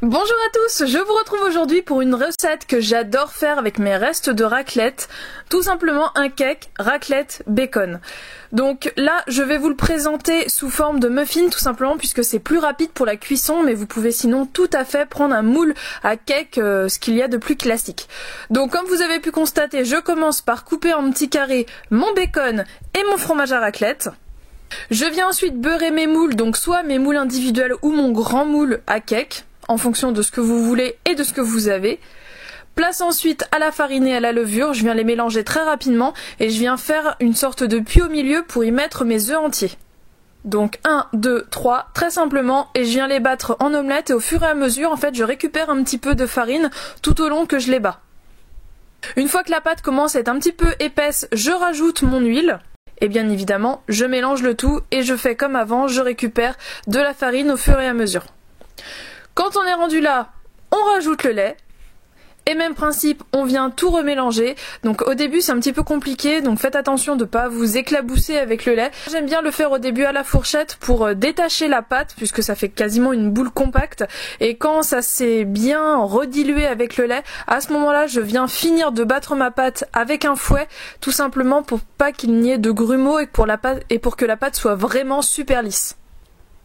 Bonjour à tous, je vous retrouve aujourd'hui pour une recette que j'adore faire avec mes restes de raclette, tout simplement un cake raclette bacon. Donc là je vais vous le présenter sous forme de muffin tout simplement puisque c'est plus rapide pour la cuisson, mais vous pouvez sinon tout à fait prendre un moule à cake, ce qu'il y a de plus classique. Donc comme vous avez pu constater, je commence par couper en petits carrés mon bacon et mon fromage à raclette. Je viens ensuite beurrer mes moules, donc soit mes moules individuels ou mon grand moule à cake, en fonction de ce que vous voulez et de ce que vous avez. Place ensuite à la farine et à la levure, je viens les mélanger très rapidement et je viens faire une sorte de puits au milieu pour y mettre mes œufs entiers. Donc 1, 2, 3, très simplement, et je viens les battre en omelette et au fur et à mesure, en fait, je récupère un petit peu de farine tout au long que je les bats. Une fois que la pâte commence à être un petit peu épaisse, je rajoute mon huile. Et bien évidemment, je mélange le tout et je fais comme avant, je récupère de la farine au fur et à mesure. Quand on est rendu là, on rajoute le lait. Et même principe, on vient tout remélanger. Donc au début c'est un petit peu compliqué, donc faites attention de ne pas vous éclabousser avec le lait. J'aime bien le faire au début à la fourchette pour détacher la pâte, puisque ça fait quasiment une boule compacte. Et quand ça s'est bien redilué avec le lait, à ce moment-là je viens finir de battre ma pâte avec un fouet, tout simplement pour pas qu'il n'y ait de grumeaux et pour que la pâte soit vraiment super lisse.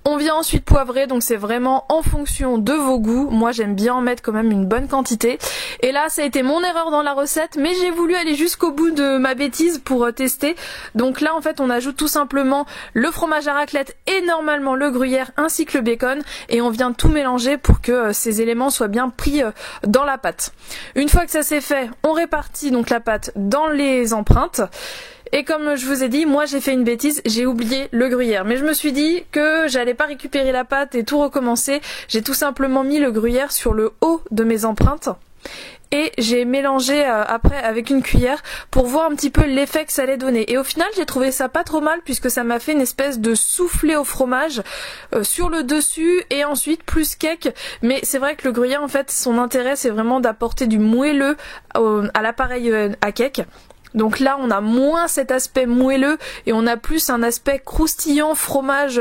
On vient ensuite poivrer, donc c'est vraiment en fonction de vos goûts. Moi j'aime bien en mettre quand même une bonne quantité. Et là ça a été mon erreur dans la recette, mais j'ai voulu aller jusqu'au bout de ma bêtise pour tester. Donc là en fait on ajoute tout simplement le fromage à raclette et normalement le gruyère ainsi que le bacon. Et on vient tout mélanger pour que ces éléments soient bien pris dans la pâte. Une fois que ça c'est fait, on répartit donc la pâte dans les empreintes. Et comme je vous ai dit, moi j'ai fait une bêtise, j'ai oublié le gruyère. Mais je me suis dit que j'allais pas récupérer la pâte et tout recommencer. J'ai tout simplement mis le gruyère sur le haut de mes empreintes. Et j'ai mélangé après avec une cuillère pour voir un petit peu l'effet que ça allait donner. Et au final j'ai trouvé ça pas trop mal puisque ça m'a fait une espèce de soufflé au fromage sur le dessus et ensuite plus cake. Mais c'est vrai que le gruyère en fait son intérêt c'est vraiment d'apporter du moelleux à l'appareil à cake. Donc là on a moins cet aspect moelleux et on a plus un aspect croustillant fromage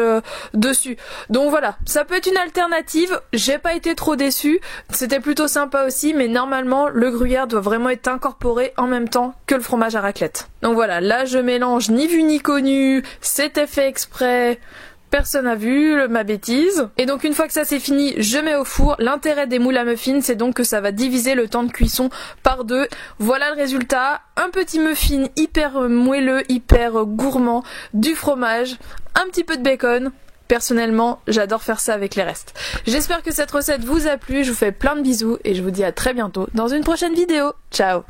dessus. Donc voilà, ça peut être une alternative, j'ai pas été trop déçue, c'était plutôt sympa aussi, mais normalement le gruyère doit vraiment être incorporé en même temps que le fromage à raclette. Donc voilà, là je mélange ni vu ni connu, c'était fait exprès. Personne n'a vu ma bêtise. Et donc une fois que ça c'est fini, je mets au four. L'intérêt des moules à muffins, c'est donc que ça va diviser le temps de cuisson par 2. Voilà le résultat. Un petit muffin hyper moelleux, hyper gourmand, du fromage, un petit peu de bacon. Personnellement, j'adore faire ça avec les restes. J'espère que cette recette vous a plu. Je vous fais plein de bisous et je vous dis à très bientôt dans une prochaine vidéo. Ciao!